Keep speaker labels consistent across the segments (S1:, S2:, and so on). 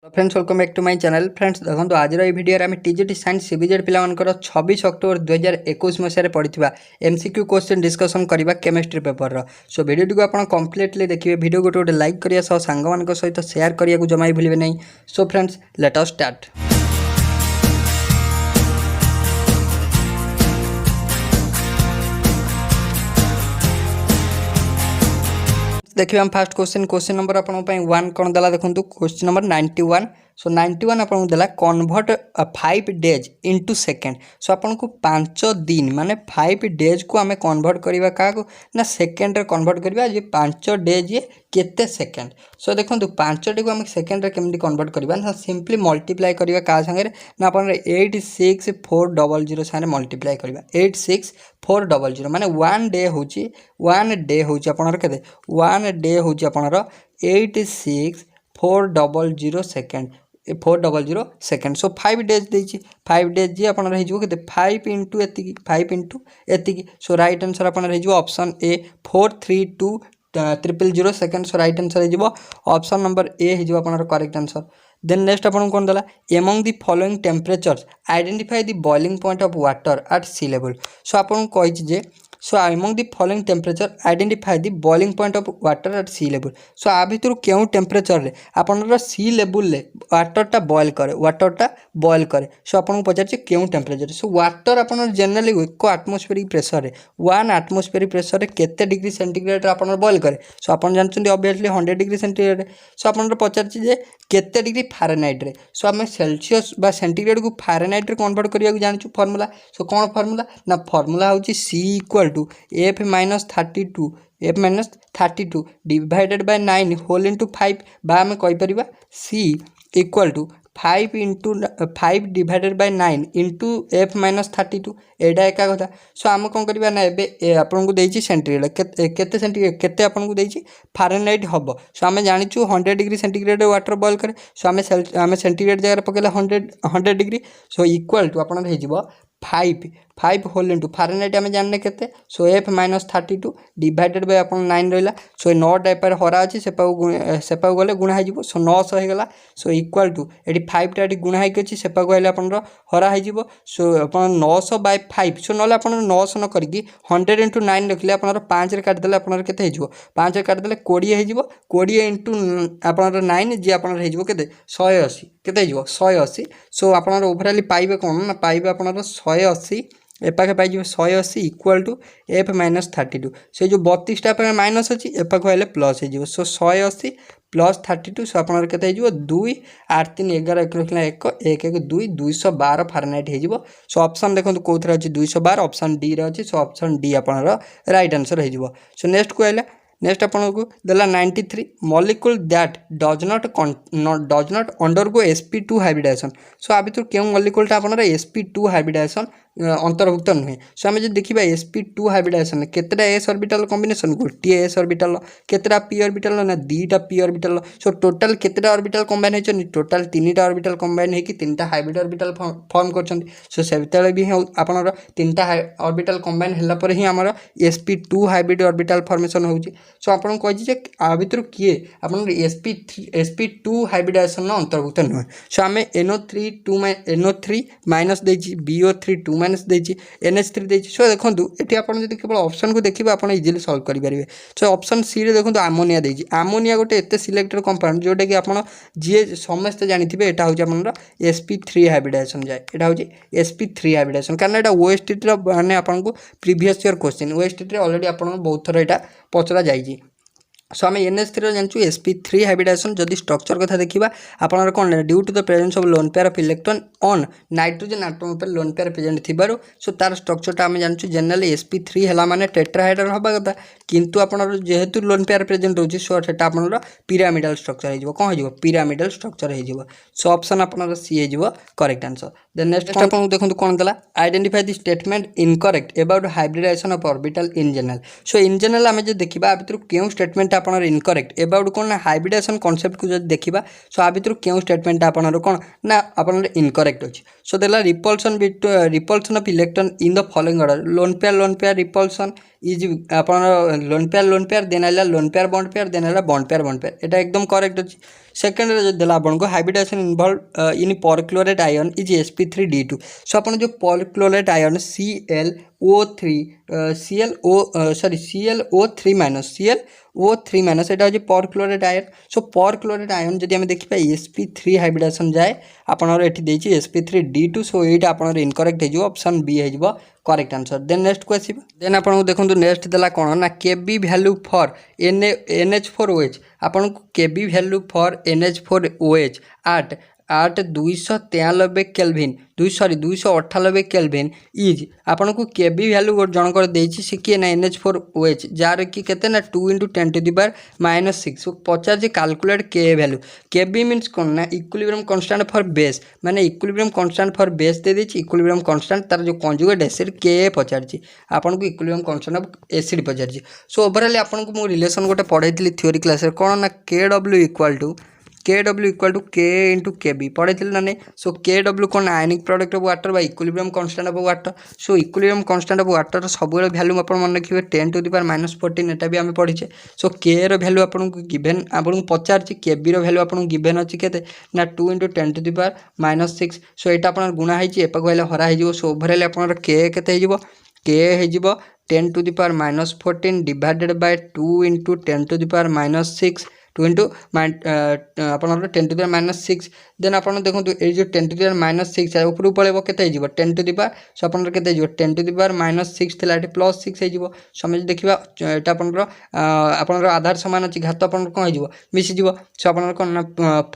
S1: Friends welcome back to my channel. Friends देखो आज video आम टीजीटी साइंस सीबीजेड पिलांकर 26 अक्टोबर 2021 मसीह पढ़ा एमसीक्यू क्वेश्चन डिस्कसन करवा केमिस्ट्री पेपर सो वीडियो को आप कंप्लीटली देखिए। वीडियो गोटे लाइक करिया सांग सहित शेयर करने को जमा भी भूलिए नहीं। So friends let us start. देखिए हम फास्ट क्वेश्चन नंबर आपन वन कौन देला देखो क्वेश्चन नंबर 91। सो 91 आपन देला कन्वर्ट 5 डेज इनटू सेकेंड। सो आपन को 5 दिन माने 5 डेज को आम कन्वर्ट करवा क्या ना सेकेंड रे कन्वर्ट करवा। ये 5 डेज ये केते सेकेंड। सो देखो 5 टी को आम सेकेंड रे केमती कन्वर्ट करवा ना सिंपली मल्टीप्लाई करवा क्या संगे ना अपन 86400 सारे मल्टीप्लाई करवा 86400 माने 1 डे होची 1 डे होची आपनर केते 1 डे होची आपनर 86400 सेकेंड 400 सेकेंड। सो 5 डेज देछि 5 डेज जी आपन रहि जबो केते 5 इंटू एतिकी 5 इंटू एतिकी। सो राइट आंसर आपन रहि जबो option A 432000 second. So right answer रहि जबो ऑप्शन नंबर ए हि जबो आपन करेक्ट आंसर। देन नेक्स्ट आपन कोन दला among the following temperatures identify the boiling point of water at sea level. So आपन कहि जे सो among the following temperature identify the boiling point of water at sea level। सो आ भितर क्यों temperature रे आपनर सी level ले वाटरटा बॉयल करे सो आपन पचार क्यों टेम्परेचर। सो वाटर आपन जनरली एक आटमोस्फेरिक प्रेशर रे 1 आटमोस्फेरिक प्रेशर रे केते डिग्री सेंटीग्रेड रे आपन बॉयल करे। सो आपन जानछन ऑब्वियसली 100 डिग्री सेंटीग्रेड। सो आपन पचार जे केते डिग्री फारेनहाइट रे। सो आम सेल्सियस बा सेंटीग्रेड को फारेनहाइट रे कन्वर्ट करिया जानछु फार्मूला। सो कोन फार्मूला ना फार्मूला होची C equal to F minus 32 divided by 9 whole into 5 बा आम कहीपर C equal to 5 into 5 divided by 9 into F minus 32 एटा एका कथा। सो आम कौन करवा ना ए आपन को देछि सेंटीग्रेड केते सेंटीग्रेड केते आपन को देछि फारेनहाइट हबो। सो आम जानिछु 100 डिग्री सेंटीग्रेड वाटर बॉयल करे। सो आम सेंटीग्रेड जगह पकेला 100 डिग्री। सो इक्वल टू आपन रहि जिवो 5 होल इंटू फारेनहाइट आम जानने केते। सो F माइनस 32 डिवाइडेड बाय अपन 9 रहा। सो 9 टाइपर हरा अच्छी सेपा गले गुणा हो। सो 900 होगा। सो इक्वल टू ये 5 टा गुणा होगी सेपा को अपन हरा हो। सो अपन 900 बाय 5 सो ना 900 न करके 100 इंटू 9 रखिले अपन 5 रे काटिदेले अपन केते हो 5 रे काटिदेले 20 हो 20 इंटू अपन 9 जी अपन हो केते 180 केते हो 180। सो अपन ओवरऑल पाइबे कौन ना पाइबे अपन 180 एपाखे पाई 180 इक्वल टू F माइनस 32। से जो 32टा माइनस अच्छी एपाख आइले प्लस हो। सो 180 प्लस 32 सो आप 2 8 3 11 1 रखना 1 1 1 2 212 फारेनहाइट हो। सो ऑप्शन देखो कौन अच्छी 212 ऑप्शन डी रे अच्छी। सो ऑप्शन डी आपन राइट आंसर हो। सो नेक्स्ट को आइला नेक्स्ट आपन को देला 93 molecule that does not undergo sp2 hybridization. So आ भितर क्यों मॉलिक्यूलटा आपन sp2 हाइब्रिडाइजेशन अंतर्भुक्त नुहे। सो आम जो देखा sp2 हाइब्रिडाइजेशन केतेटा s ऑर्बिटल कॉम्बिनेशन गोटे s ऑर्बिटल केतेटा p ऑर्बिटल ना 2टा p ऑर्बिटल। सो टोटल केतेटा ऑर्बिटल कंबाइन होचन टोटल 3टा ऑर्बिटल कंबाइन होकी 3टा हाइब्रिड ऑर्बिटल फॉर्म करछन। सो सेतेले भी आपनर 3टा ऑर्बिटल कंबाइन होला पर ही हमर sp2 हाइब्रिड ऑर्बिटल फॉर्मेशन होची। सो आपन कहि जे आ भितर किए आपन sp2 हाइब्रिडाइजेशन अंतर्भुक्त नुहे। सो आम NO3 माइनस देछि BO3 2 माइनस देछि NH3 देछि। सो देखो ये आपन जदि केवल ऑप्शन को देखिबे आपन इजीली सॉल्व करि परिबे। सो ऑप्शन सी रे देखो अमोनिया देछि अमोनिया गोटे एते सिलेक्टेड कंपाउंड जोटा कि आपन जे समस्त जानिथिबे एटा होछि आपन sp3 हाइब्रिडाइजेशन जाय एटा होछि sp3 हाइब्रिडाइजेशन कारण एटा OST रे माने आपन को प्रीवियस ईयर क्वेश्चन OST रे ऑलरेडी आपन बहुत थरा एटा पचरा जाइछि। सो आम NH3 जानूँ sp3 हाइब्रिडाइजेशन जदि स्ट्रक्चर कथा देखा आपन कौन due to the presence of lone pair of electron on nitrogen atom पर लोन पेयर प्रेजेंट थिबारु। सो तार स्ट्रक्चरटा आम जानूँ जनरली sp3 है माने टेट्राहाइड्रल हवा कथा किंतु आपन जेहेतु लोन पेयर प्रेजेंट होची सो सेटा आपन पिरामिडल स्ट्रक्चर हो कौन हो पिरामिडल स्ट्रक्चर हो। सो ऑप्शन आपन सी हो करेक्ट आंसर। देन नेक्स्ट आपन देखो कौन देला identify the statement incorrect about hybridisation of orbital in general. So in general आम जो देखा भितर क्यों स्टेटमेंट आपन इनकरेक्ट एबाउट कौन ना हाइब्रिडाइजेशन कॉन्सेप्ट को जब देखा। सो आ भितर क्यों स्टेटमेंट आपन कौन ना आपन इनकरेक्ट अच्छी। सो देला repulsion of electron in the following order lone pair repulsion is आपन लोन पेयर देन आइला lone pair bond pair then आइला बॉन्ड पेयर एटा एकदम करेक्ट अच्छी। सेकेंड जो देला आपको hybridization involve in perchlorate ion is sp3d2 so आप जो perchlorate ion ClO3 ClO3 minus ClO3 minus यहाँ हूँ perchlorate ion so perchlorate ion जब आम देखा sp3 हाइब्रिडाइजेशन जाए आपंकर ये sp3d2 सो ये आप इनकरेक्ट हो ऑप्शन बी हो करेक्ट आंसर देन नेक्स्ट को आसो देन आपको देखो नेक्स्ट देला कौन ना केबी वैल्यू फॉर NH4OH आपन को KB value for NH4OH at 293 kelvin 298 kelvin is आपन को केबी वैल्यू जनकर देछि से किए ना NH4OH जार कि केते ना 2 × 10⁻⁻6 पचार कैलकुलेट के वैल्यू केबी मीन्स कौन ना इक्विलिब्रियम कांस्टेंट फॉर बेस माने इक्विलिब्रियम कांस्टेंट फॉर बेस दे देछि इक्विलिब्रियम कांस्टेंट तार जो कंजुगेट एसिड के पचारछि आपन को इक्विलिब्रियम कांस्टेंट ऑफ एसिड पचारछि सो ओवरऑल आपन को मो रिलेशन गोटे पढ़ाई थ्योरी क्लास रे कोन ना KW equal to K × KB पढ़े ना नहीं सो KW कौन आयनिक प्रोडक्ट ऑफ वाटर बा equilibrium constant of water so equilibrium constant of water सब वैल्यू आप मन रखिए 10⁻⁻14 एटा भी आम पढ़ीचे सो K रो वैल्यू आपको गिवेन आपको पचार KB रो वैल्यू आपको गिवेन अच्छी केते ना 2 × 10⁻⁻6 सो यहाँ आप गुणा होती है हरा हो सो ओवरऑल आप K केते हो K हो 10⁻⁻14 डिवाइडेड बाय 2 × 10⁻⁻6 2 × आपन 10⁻⁻6 देन आप देखो ये जो 10⁻⁻6 है ऊपर पड़े के 10 टू द सो आप 10⁻⁻6 थी +6 हो समझ देखा यहाँ आपंकर आधार सामान अच्छी घात आप कौन हो मिसीज सो आप कौन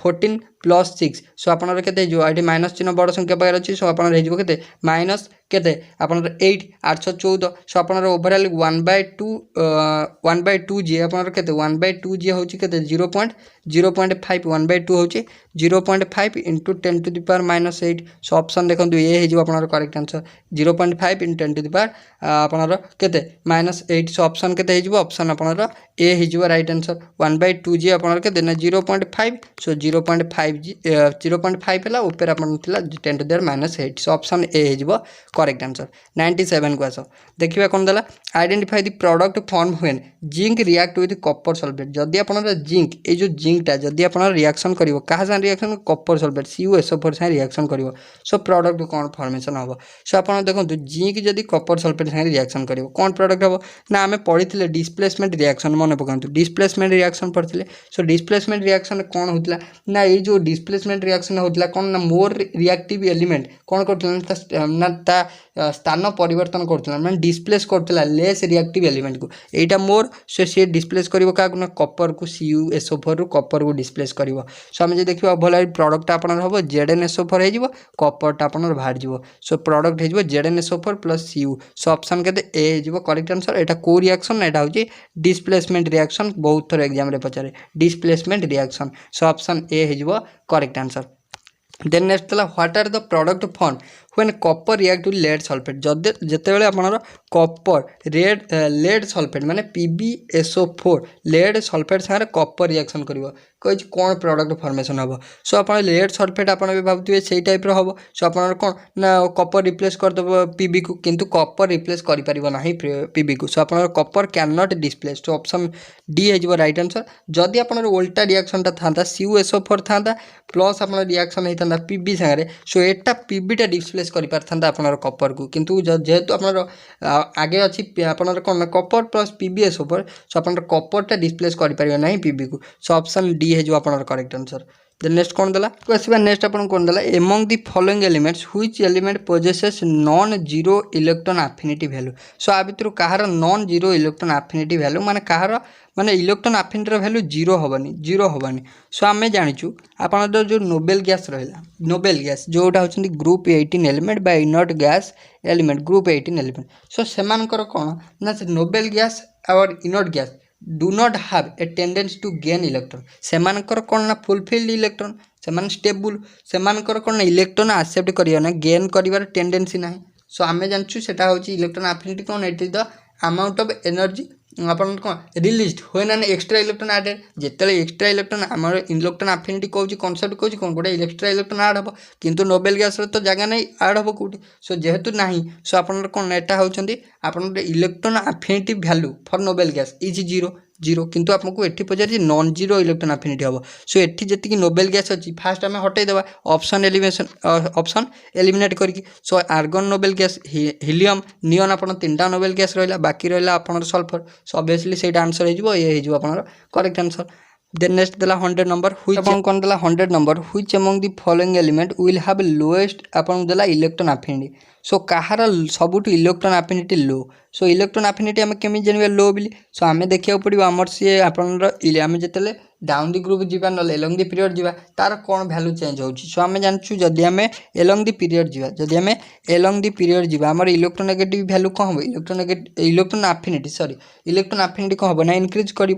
S1: 14 +6 सो आपन के माइनस चिन्ह बड़ संख्या पाखे अच्छी सो आपन के माइनस केते आपन 8 814 सो आपन ओवरऑल 1/2 जी आपन के 1/2 जी हूँ के 0.05 1/2 हूँ 0.5 × 10⁻⁻8 सो ऑप्शन देखो ये हो करेक्ट आंसर 0.5 × 10⁻⁻ आपनर केते -8 सो ऑप्शन केते हो ऑप्शन आपनर ए हो राइट आंसर 1/2 जी आपनर के 0.5 सो 0.5 जी 0.5 है ऊपर आपन 10⁻⁻8 सो ऑप्शन ए हो करेक्ट आंसर 97 को आस देखिए कौन देला identify the product form when zinc react with copper sulphate जदि आपनर जिंक ये जो जिंकटा जदि आपन रिएक्शन करिवो कहा साथ रिएक्शन कॉपर सल्फेट CuSO4 साथ रिएक्शन करिवो सो प्रोडक्ट कौन फॉर्मेशन हम सो आप देखो जिंक जदि कॉपर सल्फेट साथ रिएक्शन करिवो कौन प्रोडक्ट हम ना आम पढ़ी डिस्प्लेसमेंट रिएक्शन मन पकातु डिस्प्लेसमेंट रिएक्शन पढ़ते सो डिस्प्लेसमेंट रिएक्शन कौन होता ना ये जो डिस्प्लेसमेंट रिएक्शन होता कौन ना मोर रिएक्टिव एलिमेंट कौन करता स्थान परिवर्तन करता मैं डिस्प्लेस करता लेस रिएक्टिव एलिमेंट को यहाँ मोर सो सी डिस्प्लेस कर क्या कॉपर को CuSO4 रु कॉपर को डिस्प्लेस कर सो आम जो देखा भल प्रोडक्ट आप हम ZnSO4 हो कॉपरटा आप बाहर जाव सो प्रोडक्ट हो ZnSO4 + Cu सो ऑप्शन के ए हो करेक्ट आंसर यहाँ कौ रिएक्शन यहाँ हूँ डिस्प्लेसमेंट रिएक्शन बहुत थर एग्जाम पचारे displacement reaction so option A हो करेक्ट आंसर देन नेक्स्ट था what are the product form when copper react with lead sulphate जितेबाला आपनर कॉपर लेड सल्फेट माने PbSO4 लेड सल्फेट सारे कॉपर रिएक्शन करिवो कहि कौन प्रोडक्ट फॉर्मेशन हम सो आप लेड सल्फेट आप भावुए से टाइप हम सो आप कौन ना कॉपर रिप्लेस करदेव Pb को किंतु कॉपर रिप्लेस करना Pb को सो आप कॉपर कैन नॉट डिस्प्लेस तो ऑप्शन डी हो राइट आंसर जदि आप उल्टा रिएक्शन था CuSO4 था प्लस आप रिएक्शन होता Pb सागे सो एटा Pbटा डिस्प्लेस कर पारता आपनर कॉपर को किंतु जेहेतु आपनर आगे अच्छी आपनर कौन कॉपर प्लस PbSO4 सो आप कॉपरटा डिस्प्लेस कर ना Pb को सो ऑप्शन डी है आपनर करेक्ट आंसर देन नेक्स्ट कौन देला आसवा नेक्स्ट आपन कौन देला among the following elements which element possesses non zero electron affinity value so आ भितर कहार non zero electron affinity value माने कहार माने इलेक्ट्रॉन एफिनिटी वैल्यू जीरो होबनी सो आम जाचु आप जो नोबेल गैस रहा नोबेल गैस जोटा होती ग्रुप 18 एलिमेंट बा inert gas element group 18 element so सेमानकर कौन ना नोबेल गैस और inert gas do not have a tendency to gain electron सेमानकर कौन ना फुलफिल्ड इलेक्ट्रॉन से स्टेबुल सेमानकर कौन ना इलेक्ट्रॉन एक्सेप्ट करिया ना गेन करिवार टेंडेंसी ना सो आम जानचु सेटा होची इलेक्ट्रॉन एफिनिटी कौन it is the amount of energy अपन कौन रिलीज हुए ना एक्सट्रा इलेक्ट्रॉन आडेड जिते एक्सट्रा इलेक्ट्रॉन आम इलेक्ट्रॉन एफिनिटी कौन कनसेप्ट कौन कौन गोटे एक्सट्रा इलेक्ट्रॉन आड हम किंतु नोबेल गैस तो जगह नहीं आड हम कौटी सो जेहेतु ना सो आप कौन एटा होती आप electron affinity value for noble gas is zero zero किंतु आपको एठी पचार नॉन जीरो इलेक्ट्रॉन अफिनिटी हम सो एठी जी नोबेल गैस अच्छी फास्ट आम हटईदेवा ऑप्शन एलिमिनेट करके सो आर्गन नोबेल गैस हिलियम नियन आप तीनटा नोबेल गैस रहा बाकी रहा आप सल्फर सो ऑब्वियसली से आंसर हो करेक्ट आंसर देन नेक्स्ट देला 100 नंबर व्हिच अपन कोन देला 100 number which among the following element will have lowest अपन देला इलेक्ट्रॉन अफिनिटी सो कहार सबुठ electron affinity low so electron affinity आम केमी जानवा लो बोली सो आम देखा पड़ो आमर सी आम जिते डाउन दि ग्रुप जीवा ना एलंग दि पीरियड जीवा तार कौन भैल्यू चेंज होची सो आम जानचु जदि आम एलंग दि पीरियड जीवा जदि आम एलंग दि पीरियड जीवा आमर इलेक्ट्रोनेगेटिव भैल्यू कौन हम electron affinity sorry electron affinity कौन हम ना इनक्रीज कर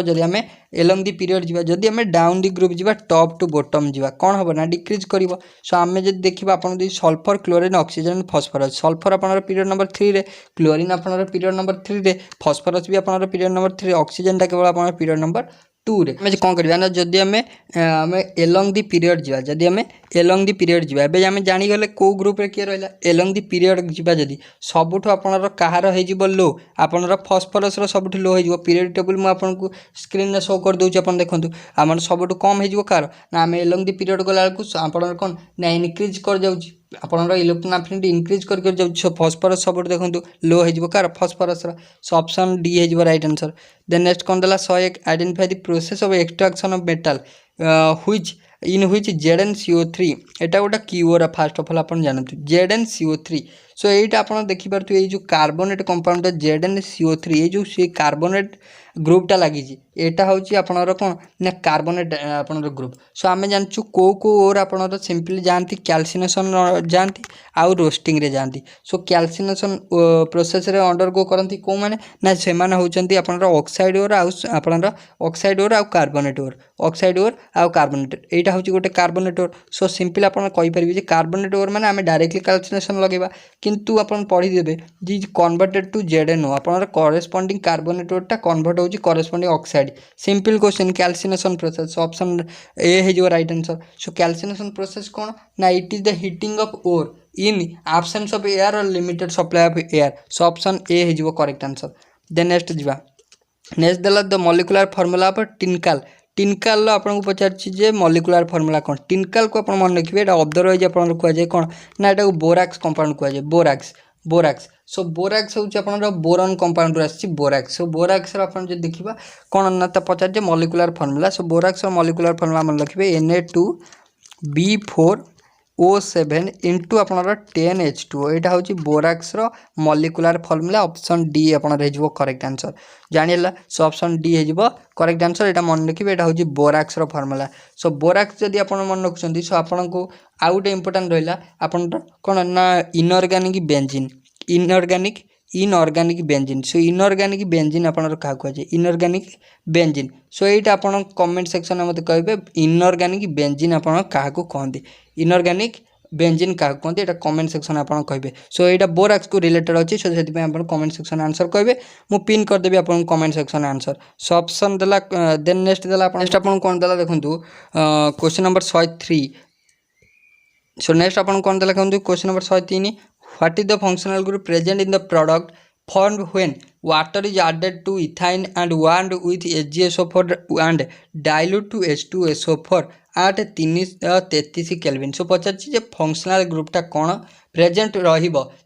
S1: जदि आम एलंग दि पीरियड जीवा जदि आम डाउन दि ग्रुप जीवा टॉप टू बॉटम जीवा कौन हम ना डिक्रीज कर सो आम जब देखा आप sulphur chlorine oxygen phosphorus sulphur आप पीरियड नंबर 3 रे क्लोरीन आप पीरियड नंबर 3 रे फॉस्फरस भी आप पीरियड नंबर 3 ऑक्सीजन टा केवल आप पीरियड नंबर 2 रे आम कौन करवा ना जदि आम एलंग दि पीरियड जीवा जदि आम एलंग दि पीरियड जीवा एबे आम जानीगले को ग्रुप रे किए रहा एलंग दि पीरियड जीवा जदि सबुठ आपणर कहार हो लो आपणर फॉस्फरस सबुठ लो हो पीरियड टेबल मुझे स्क्रीन में शो कर दूसरी आप देखो आम सबुठ कम हो कार ना आम एलंग दि पीरियड गला आपणर कौन ना इनक्रीज कर जाऊँ आपणर इलेक्ट्रॉन अफिनिटी इनक्रीज कर जाऊँ फॉस्फरस सब देखो लो हो कार फॉस्फरस सो ऑप्शन डी हो राइट आंसर देन नेक्स्ट कौन देला 101 identify the process of extraction of metal which in which ZnCO3 एटा गोटे कीवर्ड फास्ट ऑफ ऑल आप जानते ZnCO3 सो यहीटा आप देखिपे ये जो कार्बोनेट कंपाउंड ZnCO3 ये जो सी कार्बोनेट ग्रुपटा लगी एटा हूँ आपणर कौन ना कार्बोनेट आपणर ग्रुप सो आम जानचु को ओर आपणर सिंपली जाती कैल्सिनेशन जाती आउ रोस्टिंग रे जाती सो कैल्सिनेशन प्रोसेस रे अंडरगो करती कौ मैंने ना से होती आपणर ऑक्साइड ओर आपणर ऑक्साइड ओर आउ कार्बोनेट ओर ऑक्साइड ओर आउ कार्बोनेट एटा हूँ गोटे कार्बोनेट ओर सो सिंपली आप कहींपारे कार्बोनेट ओर मैंने आम डायरेक्टली कैल्सिनेशन लगेगा किंतु आप पढ़ीदेवे जी कन्वर्टेड टू ZnO आपणर करेस्पॉन्डिंग कार्बोनेट ओरटा कन्वर्ट होची corresponding oxide simple question calcination process option A हो right answer so calcination process कौन ना it is the heating of ore in absence of air और limited supply of air so option A हो correct answer then next जीवा next देला the molecular formula of tincal tincal आपको पचारे molecular formula कौन टिनकाल को आप मन रखिए अदरवाइज आप कहुए कौन ना यहाँ बोराक्स कंपाउंड कहुए बोराक्स सो बोराक्स हूँ आप बोरन कंपाउंड आसी बोराक्स सो बोराक्स आप देखा कौन ना पचारे molecular formula so borax molecular formula मन रखिए Na2B4O7 इंटू आपनर 10H2 यहाँ हूँ borax molecular formula option D आपनर हो करेक्ट आंसर जानिला सो ऑप्शन डी हो करेक्ट आंसर यहाँ मन रखिए यहाँ हूँ बोराक्स फार्मूला सो बोराक्स जदि आप मन रखुच्च सो आपन को आउ गोटे इंपोर्टाट रहा आपन कौन ना इनऑर्गेनिक बेंजीन इनऑर्गेनिक बेंजीन सो इनऑर्गेनिक बेंजीन आपनर क्या कहुए इनऑर्गेनिक बेंजीन सो यहाँ आप कमेंट सेक्शन में मत कहे इनऑर्गेनिक बेंजीन आप क्या कहते इनऑर्गेनिक बेंजीन क्या कहते हैं कमेंट सेक्शन आप कहे सो यहाँ बोराक्स को रिलेटेड अच्छी सो से कमेंट सेक्शन आंसर कहे मुझे पिन करदेवी आप comment section answer so option देला देन नेक्स्ट देला नेक्स्ट आप कौन देला देखो क्वेश्चन नंबर 103 सो नेक्स्ट आप कौन देला देखो question number 103 what is the functional group present in the product formed when water is added to ethane and warmed with HgSO4 and dilute to H2SO4 at 333 kelvin so पचार functional ग्रुपटा कौन present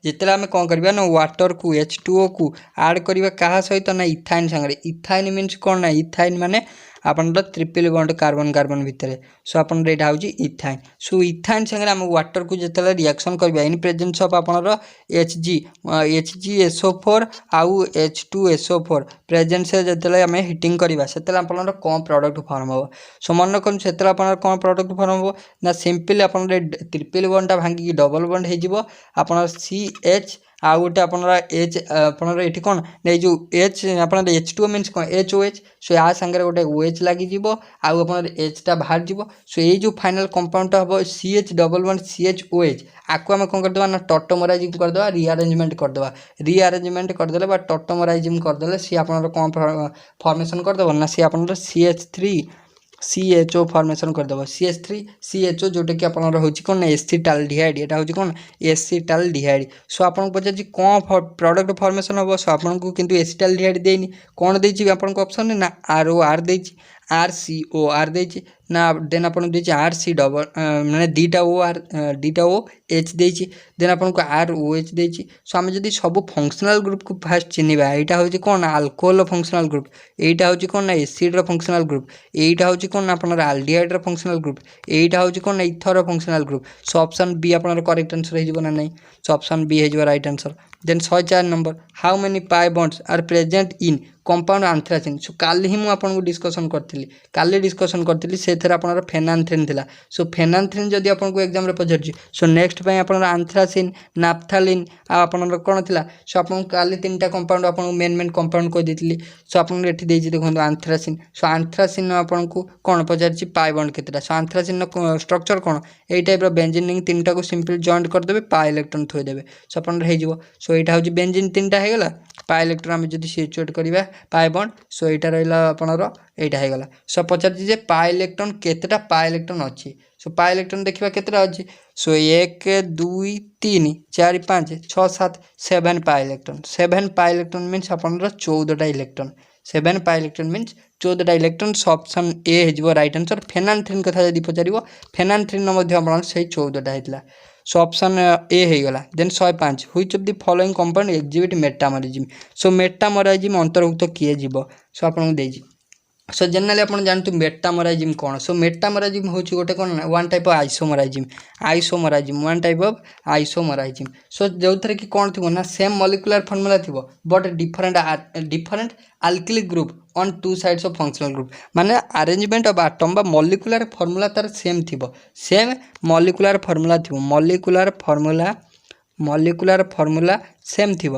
S1: जिते आम कौन करवा ना water को H2O को आड करवा क्या सहित ना इथाइन सांगे इथाइन मीन्स कौन ना इथाइन माने आपन ट्रिपल बॉन्ड कार्बन कार्बन भितर सो आपन यहाँ हूँ इथाइन सो इथाइन सांगे आम वाटर को जिते रिएक्शन करवा इन प्रेजेंस ऑफ आपनर HgSO4 आउ H2SO4 प्रेजेंस जिते आम हिटिंग करवा से आपनर कौन प्रोडक्ट फॉर्म हम सो मन रखु से आपनर कौन प्रोडक्ट फॉर्म हम ना सिंपल आपन ट्रिपल बॉन्डटा भांगी डबल बॉन्ड हो आपनर CH आउ गोटे आपनर एच आपनर ये कौन ना जो एच आपनर H2O मीन्स कौन HOH सो या सांगे गोटे OH लगी आउ आपनर एचटा बाहर जीवो सो ये जो फाइनल कंपाउंडटा हम CH डबल बॉन्ड CHOH आपको आम कौन करदे ना टॉटोमराइजिंग करदे रिअरेंजमेंट करदे टॉटोमराइजिंग करदे सी आपनर कौन फॉर्मेशन करदे ना सी आपनर CH3 CHO फॉर्मेशन करदेव CH3 CHO जोटा कि आपंकर हूँ कौन एसिटाल्डिहाइड यहाँ हूँ कौन एसिटाल्डिहाइड। सो आपको पचार कौन प्रोडक्ट फॉर्मेशन हम सो आपको किंतु एसिटाल्डिहाइड देनी कौन देती आपको ऑप्शन ना ROR देती RCOR देती ना देन आपको देती RC डबल मैंने दीटा OH देती देन आपको ROH देती। सो आम जब सब फंक्शनल ग्रुप को फास्ट चिन्हवा यहाँ हूँ कौन अल्कोहल फंक्शनल ग्रुप यहाँ हूँ कौन ना एसिड फंक्शनल ग्रुप यहाँ हूँ कौन आपनर आल्डिहाइड फंक्शनल ग्रुप यहाँ हूँ कौन ether functional group. So option B आपनर करेक्ट आंसर हो ना नहीं। सो ऑप्शन बी हो right answer. Then 104 number how many pi bonds are present in compound anthracene. So काली ही मुझे डिस्कसन करी काली डिस्कसन करी से आपनर फेनांथ्रिन थिला। सो फेनांथ्रिन जदि आपको एग्जाम रे पचार सो नेक्स्ट पे आपनर आंथ्रासिन नाफ्थालिन आपनर कौन थिला। सो आपको काली 3टा कंपाउंड आपको मेन कंपाउंड कह देती। सो आपको ये देखो आंथ्रासिन। सो आंथ्रासिन आपको कौन पचार पाई बॉन्ड केतेटा। सो आंथ्रासिन स्ट्रक्चर कौन यही टाइप बेंजीन रिंग 3टा को सिंपल जॉइंट करदे पाई इलेक्ट्रॉन थोदेवे। सो आपन हो सो यहाँ हूँ बेंजीन 3टा होगा पाई इलेक्ट्रॉन आम जब सिचुएट करवा पाई बॉन्ड। सो यहाँ रहा आपनर यहाँ होगा। सो पचार पाई इलेक्ट्रॉन केतेटा पाई इलेक्ट्रॉन अच्छी। सो पाई इलेक्ट्रॉन देखा केतेटा अच्छी। So 1 2 3 4 5 6 7 7 pi electron 7 pi electron means आपनर 14टा इलेक्ट्रॉन 7 पाई इलेक्ट्रॉन मीन्स 14टा इलेक्ट्रॉन। सो ऑप्शन ए हो राइट आंसर। फेनांथ्रिन कथा जब पचार फेनांथ्रिन से 14टा होता। सो ऑप्शन ए हो गला। Then 105 which of the following compound exhibit metamerism. So metamerism अंतर्भुक्त किए जीव। सो आपको देजी। सो जनरली आप जानते मेटामोरिज्म कौन। सो मेटामोरिज्म हूँ गोटे कौन one type of isomerism one type of isomerism. So जो थे कि कौन थी ना सेम मॉलिक्यूलर फॉर्मूला थी but different alkyl group on 2 sides of functional group माने अरेंजमेंट ऑफ एटम बा मॉलिक्यूलर फॉर्मूला तार सेम थी सेम मॉलिक्यूलर फॉर्मूला थी मॉलिक्यूलर फॉर्मूला सेम थी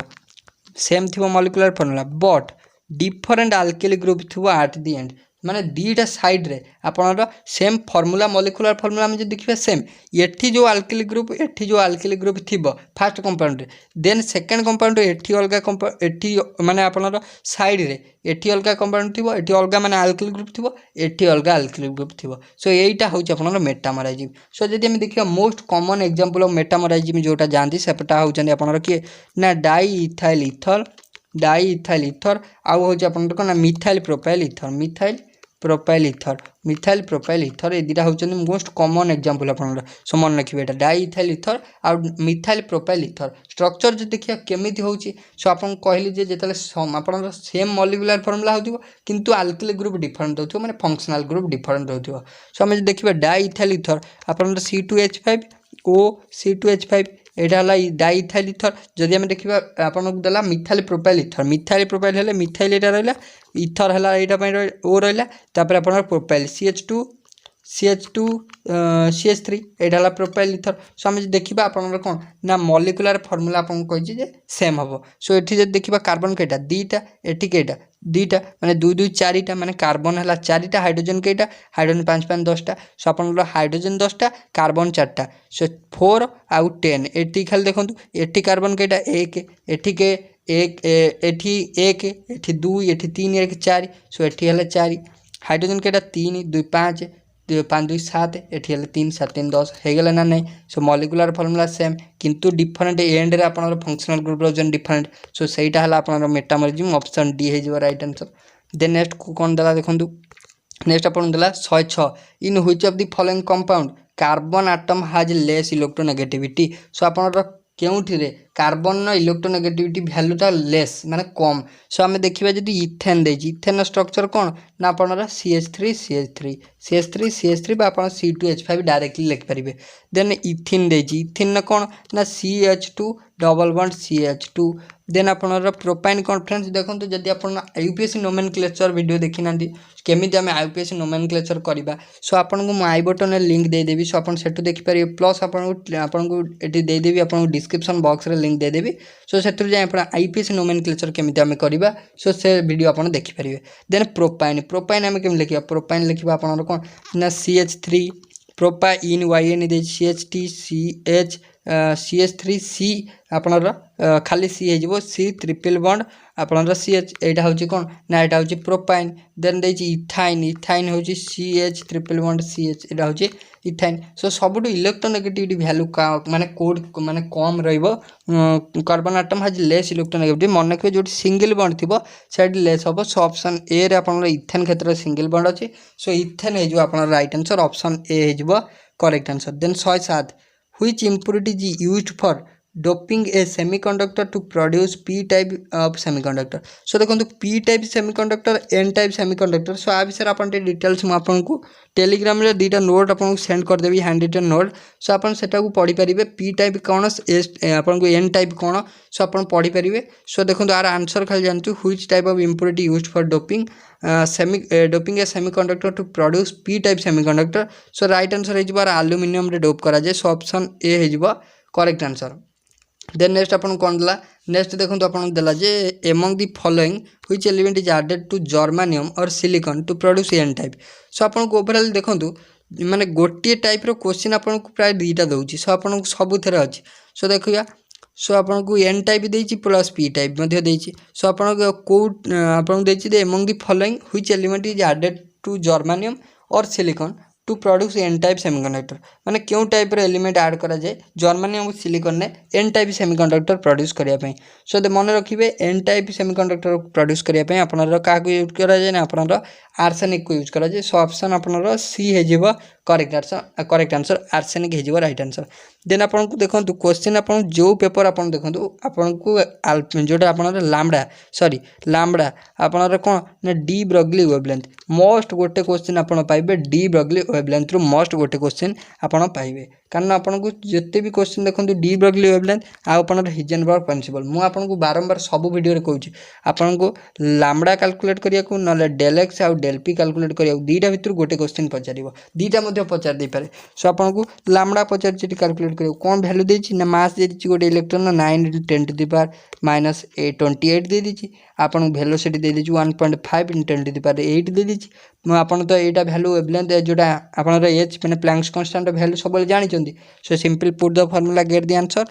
S1: molecular formula but different alkyl group थी एट द एंड माने दीटा साइड रे आपनर सेम फॉर्मूला मॉलिक्यूलर फॉर्मूला में जो देखिए सेम एठी जो अल्किल ग्रुप थी फर्स्ट कंपाउंड रे देन सेकंड कंपाउंड एठी अलग एठी माने आपनर साइड रे एठी अलग कंपाउंड थी एठी अलग माने अल्किल ग्रुप थी एठी अलग अल्किल ग्रुप थी। सो यहीटा हूँ आपनर मेटामोरिज्म। सो जदि हम देखिए मोस्ट कॉमन एग्जांपल ऑफ मेटामोरिज्म जोटा जानती सेटा होचंदी आपनर किए ना डाई इथाइल इथर आउ हूँ आप कौन मिथाइल प्रोपाइल इथर ये दुटा हूँ मोस्ट कॉमन एग्जांपल आप सो मन रखिए यहाँ डाई इथाइल इथर आउ मिथाइल प्रोपाइल इथर स्ट्रक्चर जो देखिए केमी हूँ। सो आप कहली जो आप सेम मॉलिक्यूलर फॉर्मूला हो किंतु अल्किल ग्रुप डिफरेंट हो माने फंक्शनल ग्रुप डिफरेंट हो। सो आम देखिए डाई इथाइल इथर आप C2H5 O C2H5 यहाँ डाई इथाइल इथर जदि आम देखा आपको देला मिथाइल प्रोपाइल इथर है मिथाइल यहाँ रहा इथर है यहाँ ओ रहा आप प्रोपाइल CH2 CH3 यहाँ प्रोपाइल इथर। सो आम देखा आप कौन ना मॉलिक्यूलर फॉर्मूला आपको कही सेम हम। सो ये देखा कार्बन कईटा दीटा एटी कईटा दीटा माने 2 2 4टा माने कार्बन है 4टा हाइड्रोजन कईटा हाइड्रोजन 5 5 10टा। सो आप हाइड्रोजन 10टा कार्बन 4टा। सो 4 आउ 10 एटी खाली देखो एटी कार्बन कईटा 1 एटी के 1 एटी 2 एटी 3 1 4। सो एटी है 4 हाइड्रोजन कईटा 3 2 5 5 2 7 एटी है 3 7 3 10 होगला ना नहीं। सो मॉलिक्यूलर फॉर्मूला सेम किंतु डिफरेंट एंड रे आपनर फंक्शनल ग्रुप रोजन डिफरेंट। सो सेटा हला आपनर मेटामोरिज्म ऑप्शन डी हो राइट आंसर। देन नेक्स्ट को कौन देला देखो नेक्स्ट आपन देला 106 in which of the following compound carbon atom has less electronegativity. So आपनर केउठी कार्बन इलेक्ट्रोनेगेटिविटी भैल्यूटा लेस माने कम। सो आम देखा जब इथेन देजी इथेन स्ट्रक्चर कौन ना आपनर CH3 आप C2H5 डायरेक्टली लिखिपारे। देन इथिन देजी इथिन कौन ना CH2 double bond CH2। Then आपनर प्रोपाइन कॉन्फ्रेंस देखो जदि आप UPSC नोमेनक्लेचर वीडियो देखी ना केमी आम UPSC नोमेनक्लेचर करवा। सो आपको आई बटन लिंक देदेवी। सो आप देखिपारे प्लस आपको ये देदेवी आपको डिस्क्रिप्शन बॉक्स रे लिंक देदेवी। सो से UPSC नोमेनक्लेचर केमी आम करवा। सो से वीडियो आप देखिपारे। देन प्रोपाइन आम केमी लिखा प्रोपाइन लिखा आप कौन ना CH3 प्रोपाइन YN दे CH2 CH3C आपणर खाली C हो C ट्रिपल बॉन्ड आपणर CH एटा होची कोन ना एटा होची प्रोपाइन देन देछि इथाइन इथाइन होची CH ट्रिपल बॉन्ड CH एटा होची इथाइन सो सबुटु इलेक्ट्रोनेगेटिविटी वैल्यू का माने कोड माने कम रहइबो carbon atom has less electronegativity मन रखिबे जोटी सिंगल बॉन्ड थिबो सेट लेस होबो सो ऑप्शन ए रे आपन इथेन क्षेत्र सिंगल बॉन्ड अछि सो इथेन हे जो आपन राइट आंसर ऑप्शन ए हे जो correct answer then 107 which impurity is used for doping a semiconductor to produce p type of semiconductor so देखो p type semiconductor n type semiconductor so आ विषय अपन details मु आपन को टेलीग्राम रे दीटा note आपन को सेंड कर देबी हैंड रिटन नोट सो अपन सेटा को पढ़ी परिबे p टाइप कोन आपन को n टाइप कोन सो अपन पढ़ी परिबे सो देखो आर आंसर खाली जानतु which type of impurity used for doping doping a semiconductor to produce p type semiconductor so right answer हे जिबार एल्युमिनियम रे डोप करा जाय सो ऑप्शन ए हे जिबा करेक्ट आंसर देन नेक्स्ट अपन कौन देला नेक्स्ट देखो तो अपन देला जे among the following which element is added to germanium और silicon to produce N type so अपन को ओवरऑल देखो माने गोटे टाइप रो क्वेश्चन अपन को प्राय दुईटा दउची सो अपन को सब थरे अछि सो देखिया सो अपन को एन टाइप देछि प्लस पी टाइप मध्ये देछि सो अपन को अपन देछि दे among the following which element is added to germanium और silicon to produce N type semiconductor माने क्यों टाइप रो एलिमेंट ऐड करा जाए जर्मानियम और सिलिकॉन ने एन टाइप सेमीकंडक्टर प्रोड्यूस करिया पई सो दे मन रखिबे एन टाइप सेमीकंडक्टर प्रोड्यूस करिया पई आपनर का को यूज करा जाए ना आपनर आर्सेनिक को यूज करा जाए सो ऑप्शन आपनर सी हे जिवो करेक्ट आंसर आर्सेनिक हे जिवो राइट आंसर देन आपन को देखंतु क्वेश्चन आपन जो पेपर आपन देखंतु आपन को जोटा आपनर लाम्बडा आपनर कोन ना डी ब्रॉगली वेवलेंथ मोस्ट गोटे क्वेश्चन आपन पाइबे डी ब्रॉगली वेवलेंथ रो मोस्ट गोटे क्वेश्चन आपन पाइबे कारण आपन को जत्ते भी क्वेश्चन देखंतु डी ब्रॉगली वेवलेंथ आ आपनर हिजेनबर्ग प्रिंसिपल मु आपन को बारंबार सब वीडियो रे कहूची आपन को लाम्बडा कैलकुलेट करिया को नले डेल एक्स आ डेल पी कैलकुलेट करिया दीटा भितर गोटे क्वेश्चन पचारिबो दीटा मध्ये पचार दे पारे सो आपन को लाम्बडा पचार चिटी कैलकुलेट करियो कोन वैल्यू देछि ना मास देछि गोटे इलेक्ट्रॉन 9 * 10 टू द पावर -28 दे दिछि आपन वेलोसिटी दे दिछि 1.5 * 10 टू द पावर 8 दे दिछि आपन तो एटा वैल्यू वेवलेंथ जोटा आपन रे एच माने प्लैंक्स कांस्टेंट वैल्यू सब जानि चंदी so simple put the formula get the answer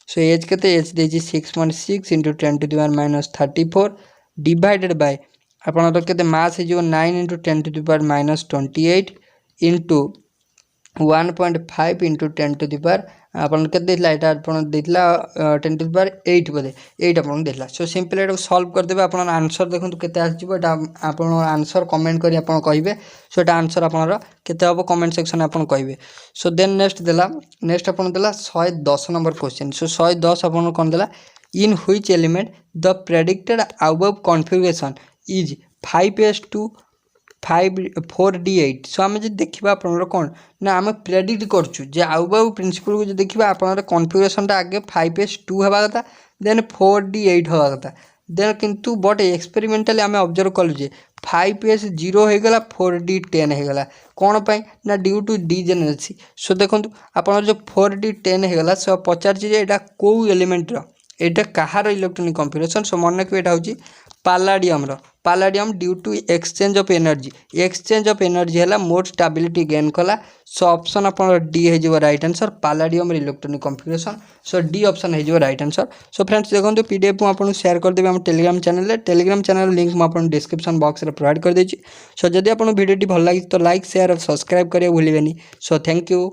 S1: so h केते एच देछि 6.6 * 10 to the power -34 divided by आपन तो केते मास हे जो 9 * 10 to the power -28 into 1.5 * 10 to the power आपन के देला एटा आपन देला 10 टू द पावर 8 बदे 8 आपन देला सो सिंपल एटा सॉल्व कर देबे आपन आंसर देखंतु केते आस जिवो एटा आपन आंसर कमेंट करी आपन कहिबे सो एटा आंसर आपन केते हबो कमेंट सेक्शन आपन कहिबे सो देन नेक्स्ट आपन देला 110 नंबर क्वेश्चन सो 110 आपन कोन देला in which element the predicted above configuration is 5s2 4d8 सो आम जो देखा आपन कौन ना आम प्रेडिक्ट करछु जे आउ प्रिंसिपल को जो देखा आपन कॉन्फ़िगरेशन आगे 5s2 हवा कथा देन 4d8 हवा कथा देन किंतु बट एक्सपेरिमेंटली आम ऑब्जर्व कलु जे 5s0 हो गला 4d10 हो गला कौन पाई ना ड्यू टू डिजेनेरेसी सो देखंतु आपन जो 4d10 हो गला सो पचार जे एटा को एलिमेंट रो एटा कहार इलेक्ट्रॉनिक कॉन्फ़िगरेशन सो मन को एटा होची palladium due to exchange of energy है मोर स्टेबिलिटी गेन कला सो ऑप्शन अपन डी है जो राइट आंसर पालाडियम इलेक्ट्रॉनिक कॉन्फ़िगरेशन सो डी ऑप्शन है जो राइट आंसर सो फ्रेंड्स देखो पीडीएफ मु आपन शेयर कर देबे हम टेलीग्राम चैनल लिंक मु आपन डिस्क्रिप्शन बॉक्स रे प्रोवाइड कर देछि सो जदि आपन वीडियो टी भल लागि तो लाइक शेयर और सब्सक्राइब करिया भूलिबेनी सो थैंक यू।